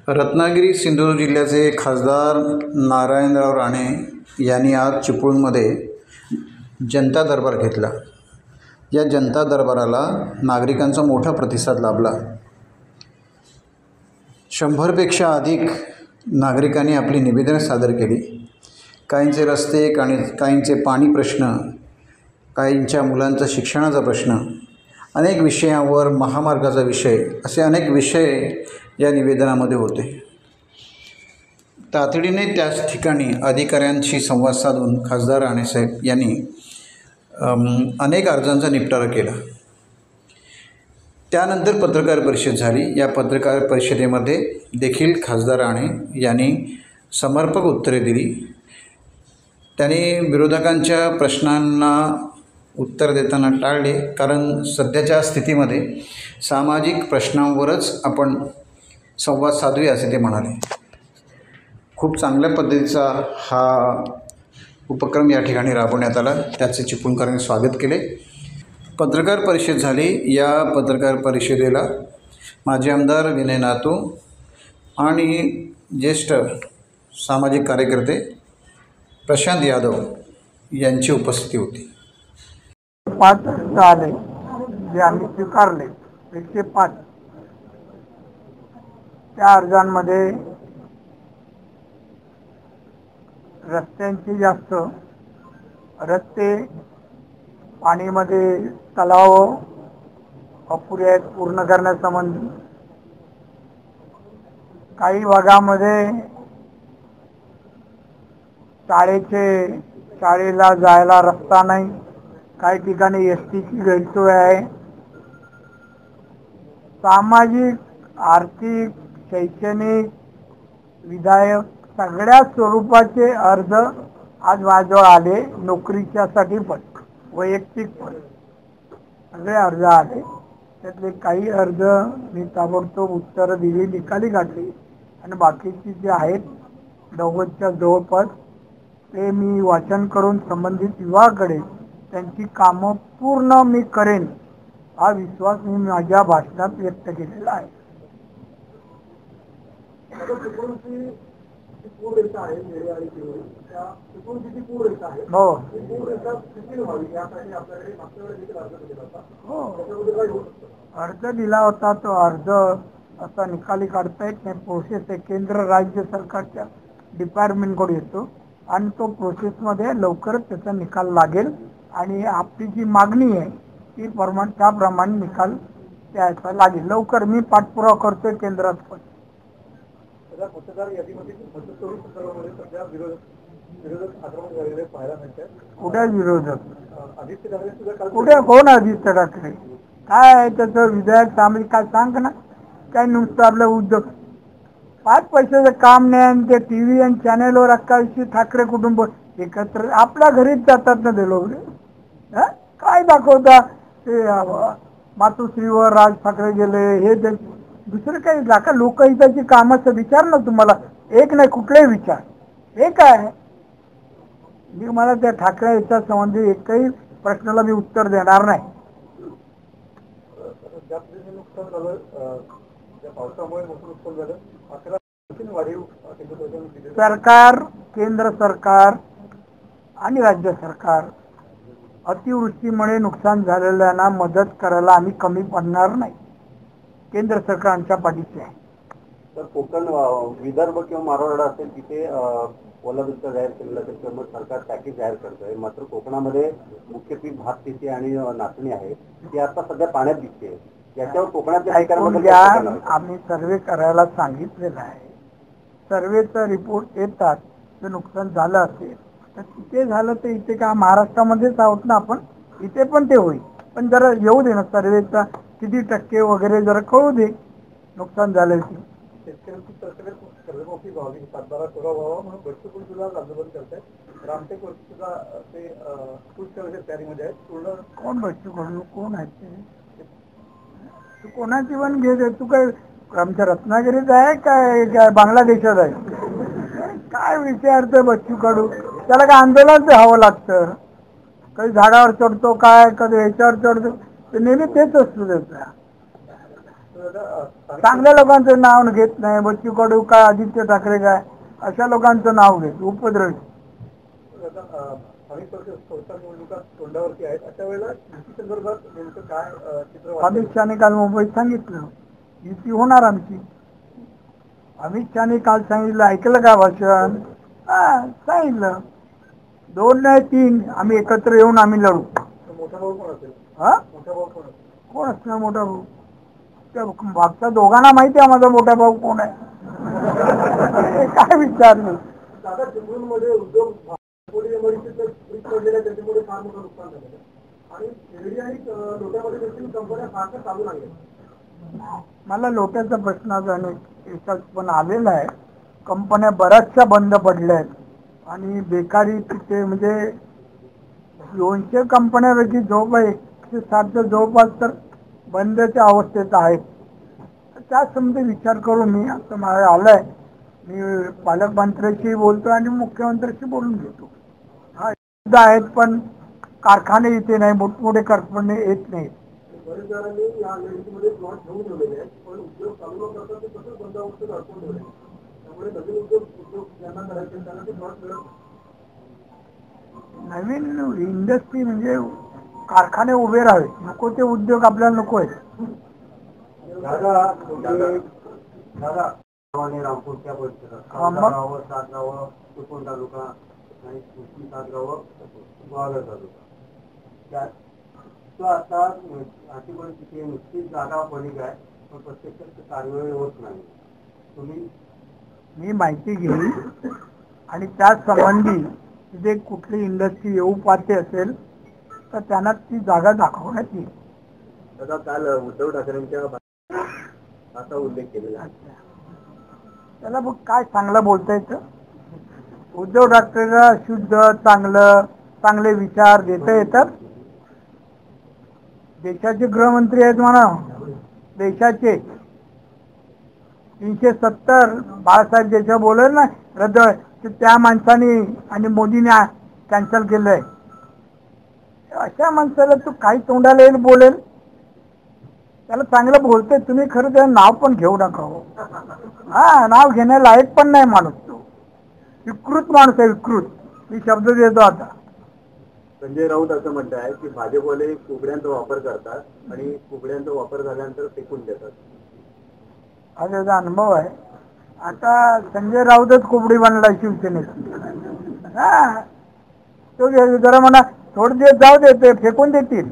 रत्नागिरी सिंधुदुर्ग जिल्ह्याचे खासदार नारायणराव राणे यांनी आज चिपळूणमध्ये जनता दरबार घेतला। या जनता दरबाराला नागरिकांचा मोठा प्रतिसाद लाभला। 100पेक्षा अधिक नागरिकांनी आपली निवेदने सादर केली। काहींचे रस्ते, काहींचे पाणी प्रश्न, काहींच्या मुलांचा शिक्षणाचा प्रश्न, अनेक विषयांवर, महामार्गाचा विषय, असे अनेक विषय या निवेदनामध्ये होते। तातडीने त्याच ठिकाणी अधिकाऱ्यांशी संवाद साधून खासदार राणेसाहेब यांनी अनेक अर्जांचा निपटारा केला। त्यानंतर पत्रकार परिषद झाली। या पत्रकार परिषदेमध्ये देखील खासदार राणे यांनी समर्पक उत्तरे दिली। त्यांनी विरोधकांच्या प्रश्नांना उत्तर देताना टाळले, कारण सध्याच्या स्थितीमध्ये सामाजिक प्रश्नांवरच आपण संवाद साधूया असे ते म्हणाले। खूप चांगल्या पद्धतीचा हा उपक्रम या ठिकाणी राबवण्यात आला, त्याचे चिपळूणकरांनी स्वागत केले। पत्रकार परिषद झाली। या पत्रकार परिषदेला माजी आमदार विनय नातू आणि ज्येष्ठ सामाजिक कार्यकर्ते प्रशांत यादव यांची उपस्थिती होती। 5 अर्ज आले जे आम्ही स्वीकारले, 105। त्या अर्जांमध्ये रस्त्यांची जास्त, रस्ते, पाणीमध्ये तलाव अपुरे आहेत पूर्ण करण्यासंबंधी, काही भागामध्ये शाळेला जायला रस्ता नाही, काही ठिकाणी एसटीची गैरसोय आहे, सामाजिक, आर्थिक, शैक्षणिक, विधायक सगळ्या स्वरूपाचे अर्ज आज माझ्याजवळ आले। नोकरीच्यासाठी पण, वैयक्तिक पण सगळे अर्ज आले। त्यातले काही अर्ज मी ताबडतोब उत्तरं दिली, निकाली काढली, आणि बाकीची जे आहेत 90च्या जवळपास ते मी वाचन करून संबंधित विभागाकडे त्यांची कामं पूर्ण मी करेन हा विश्वास मी माझ्या भाषणात व्यक्त केलेला आहे। अर्ज दिला होता, तो अर्ज असा निकाली काढता येत नाही। प्रोसेस आहे, केंद्र राज्य सरकारच्या डिपार्टमेंटकडे येतो आणि तो प्रोसेसमध्ये लवकरच त्याचा निकाल लागेल, आणि आपली जी मागणी आहे ती त्याप्रमाणे निकाल द्यायचा लागेल लवकर। मी पाठपुरावा करतोय केंद्रात पण। कुठे विरोधक? कुठे? कोण आदित्य ठाकरे? काय आहे त्याचं विधायक सामाजिक काय सांग ना। काय नुसतं आपलं उद्योग 5 पैशाचं काम नाही, आणि ते TV आणि चॅनेलवर 21 ठाकरे कुटुंब एकत्र आपल्या घरीच जातात ना ते लोक। काय दाखवता ते मातोश्रीवर राज ठाकरे गेले, हे दुसरं काही दाखवा। लोकहिताची कामाचं विचार ना तुम्हाला, एक नाही कुठलेही विचार, हे काय? मी मला त्या ठाकरे याच्या संबंधी एकही प्रश्नाला मी उत्तर देणार नाही। सरकार, केंद्र सरकार आणि राज्य सरकार अतिवृष्टीमुळे नुकसान झालेल्यांना मदत करायला आम्ही कमी पडणार नाही। केंद्र सरकार आमच्या पाठीशी आहे। तर कोकण, विदर्भ किंवा मराठवाडा असेल तिथे ओला दुष्काळ जाहीर केलेला, त्याच्यामुळे सरकार पॅकेज जाहीर करतोय। मात्र कोकणामध्ये मुख्य पीक भात शेती आणि नाचणी आहे, ती आता सध्या पाण्यात दिसते। याच्यावर कोकणात आम्ही सर्वे करायला सांगितलेलं आहे। सर्वेचा रिपोर्ट येतात, ते नुकसान झालं असेल तर तिथे झालं, तर इथे का महाराष्ट्रामध्येच आहोत ना आपण, इथे पण ते होईल। पण जरा येऊ दे ना, सर्वेचा किती टक्के वगैरे जरा कळू दे नुकसान झालं की। शेतकऱ्यांची कर्जमाफी व्हावी, 7-12 करोड व्हावा म्हणून बच्चू सुद्धा आंदोलन करतायत। रामटेक वरती सुद्धा ते खुश करण्याच्या तयारीमध्ये आहेत। पूर्ण कोण बच्चू कडू? कोण आहेत ते? तू कोणाची पण घे, तू काय आमच्या रत्नागिरीत आहे काय बांगलादेशात आहे? काय विचारतोय बच्चू कडू? त्याला काय आंदोलन हवं लागतं? कधी झाडावर चढतो, काय कधी ह्याच्यावर चढतो, ते नेहमी तेच असतो त्याचा। चांगल्या लोकांचं नाव घेत नाही. बच्चू कडू काय, आदित्य ठाकरे काय, अशा लोकांचं नाव घेत. उपद्रवी अमित शहाने काल मुंबईत सांगितलं युती होणार आमची. अमित शहाने काल सांगितलं, ऐकलं का भाषण? सांगितलं 2 नाही 3 आम्ही एकत्र येऊन आम्ही लढू. मोठा भाऊ कोण असेल? कोण असणार मोठा भाऊ? त्या मागच्या दोघांना माहिती आहे माझा मोठा भाऊ कोण आहे. काय विचार नाही. मला लोट्याचा प्रश्न अनेक पण आलेला आहे. कंपन्या बऱ्याचशा बंद पडल्या आहेत आणि बेकारी तिथे म्हणजे 200 कंपन्यापैकी जवळपास 160 जवळपास तर बंदच्या अवस्थेत आहेत. त्या संबंधी विचार करून मी असं मला आलंय, मी पालकमंत्र्यांशी बोलतो आणि मुख्यमंत्र्यांशी बोलून घेतो. हा सुद्धा आहेत पण कारखाने इथे नाही, मोठमोठे कारखाने येत नाहीत. नवीन इंडस्ट्री म्हणजे कारखाने उभे राहावे, नको ते उद्योग आपल्याला नको आहेत. रामपूरच्या तालुका आणि तालुका तो आता अशी परिस्थिती नुसतीच जागा पडली आहे पण प्रत्यक्षात कार्यवाही होत नाही. तुम्ही मी माहिती घेईन आणि त्या संबंधी तिथे कुठली इंडस्ट्री येऊ पाहते असेल तर त्यांना ती जागा दाखवण्यात येईल. दादा काल उद्धव ठाकरेंच्या असा उल्लेख केलेला आहे. त्याला बघ काय चांगलं बोलता येतं. उद्धव ठाकरेला शुद्ध चांगले विचार देता येतात. देशाचे गृहमंत्री आहेत म्हणा, देशाचे 370 बाळासाहेब देशमुख बोलेल ना रद्द, त्या माणसाने आणि मोदीने कॅन्सल केलंय. अशा माणसाला तू काही तोंडाला येईल बोलेल. त्याला चांगलं बोलते तुम्ही, खरं त्याला नाव पण घेऊ नका हो. नाव घेण्यालायक पण नाही माणूस तो. विकृत माणूस आहे, विकृत. मी शब्द देतो आता. संजय राऊत असं म्हणत आहे की भाजपवाले कुबड्यांचा वापर करतात आणि कुबड्यांचा वापर झाल्यानंतर फेकून देतात. हा त्याचा अनुभव आहे. आता संजय राऊतच कुबडी बनला शिवसेनेत. तो जरा म्हणा थोडे दिवस जाऊ दे, ते फेकून देतील.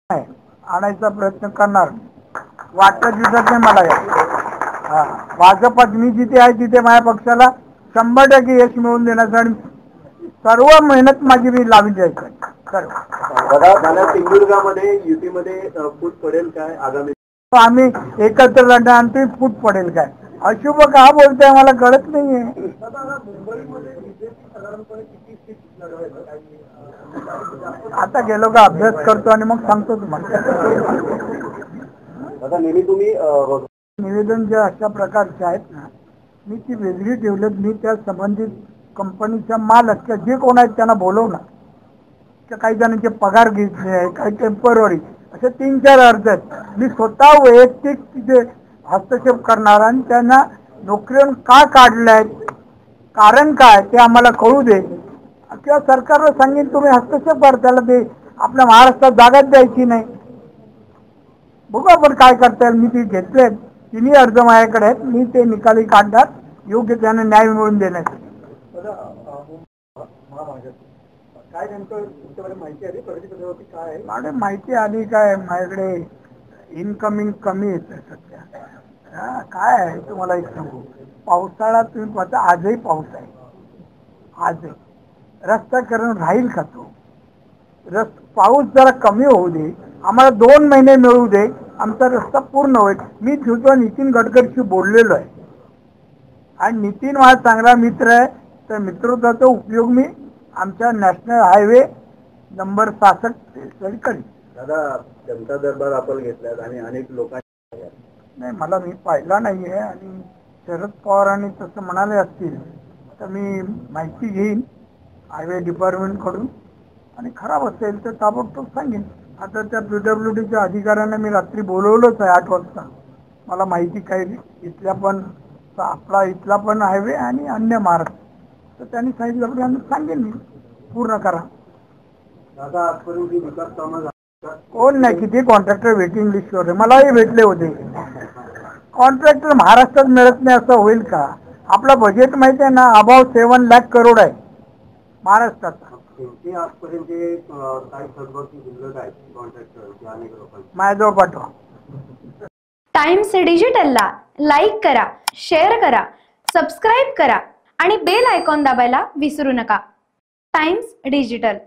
आणायचा प्रयत्न करणार, वाटत दिसत नाही मला. भाजपात मी जिथे आहे तिथे माझ्या पक्षाला 100% यश मिळवून देण्यासाठी सर्व मेहनत माझी मी लावून द्यायचं. सिंधुदुर्गामध्ये युतीमध्ये फूट पडेल काय आगामी? आम्ही एकत्र लढणार आणि ते फूट पडेल काय? अशुभ का बोलतोय मला कळत नाहीये. आता गेलो का अभ्यास करतो आणि मग सांगतो तुम्हाला. आता नेहमी तुम्ही निवेदन जे अशा प्रकारचे आहेत ना, मी ती वेगळी ठेवलेत. मी त्या संबंधित कंपनीच्या मालक जे कोण आहेत त्यांना बोलवणार. काही जणांचे पगार घेतले आहे, काही टेम्पररी, असे 3-4 अर्ज आहेत. मी स्वतः वैयक्तिक तिथे हस्तक्षेप करणार आणि त्यांना नोकरीवरून का काढले, कारण काय ते आम्हाला कळू दे. किंवा सरकारला सांगेन तुम्ही हस्तक्षेप करा, त्याला ते आपल्या महाराष्ट्रात जागाच द्यायची नाही. बघू आपण काय करता येईल. मी ती घेतले, 3 अर्ज माझ्याकडे आहेत. मी ते निकाली काढणार, योग्य त्याने न्याय मिळवून देण्यासाठी. काय नेमकं तुमच्याकडे माहिती आली प्रगतीपत्रावरती काय आहे? माझ्याकडे माहिती आली काय, माझ्याकडे इनकमिंग कमी येतं सध्या. काय आहे तुम्हाला एक सांगू, पावसाळा तुम्ही पाहता आजही पाऊस आहे. आजही रस्ता करून राहील का तो? पाऊस जरा कमी होऊ दे, आम्हाला 2 महिने मिळू दे, आमचा रस्ता पूर्ण होईल. मी सुद्धा नितीन गडकरीशी बोललेलो आहे आणि नितीन माझा चांगला मित्र आहे. तर मित्रत्वाचा उपयोग मी आमच्या नॅशनल हायवे नंबर 66 करी. दादा जनता दरबार आपण घेतल्यात आणि अनेक लोकांनी नाही, मला मी पाहिला नाहीये आणि शरद पवारांनी तसं म्हणाले असतील तर मी माहिती घेईन हायवे डिपार्टमेंट कडून आणि खराब असेल तर ताबडतोब सांगेन. आता त्या PWDच्या अधिकाऱ्यांना मी रात्री बोलवलंच आहे 8 वाजता. मला माहिती काय इथल्या पण आपला इथला पण हायवे आणि अन्य मार्ग, तर त्यांनी सांगितलं सांगेन मी पूर्ण करा. दादा आजपर्यंत जी विकास कामं कोण नाही, किती कॉन्ट्रॅक्टर वेटिंग लिस्टवर आहे, मलाही भेटले होते. कॉन्ट्रॅक्टर महाराष्ट्रात मिळत नाही असं होईल का? आपलं बजेट माहिती आहे ना, अबाव 7 लाख करोड आहे महाराष्ट्रात. ते आजपर्यंत काही थकबाकी शिल्लक आहेत कॉन्ट्रॅक्टर अनेक लोकांचे. माझ्याजवळ पाठवा. टाइम्स डिजिटलला लाईक करा, शेअर करा, सबस्क्राईब करा आणि बेल आयकॉन दाबायला विसरू नका. Times digital.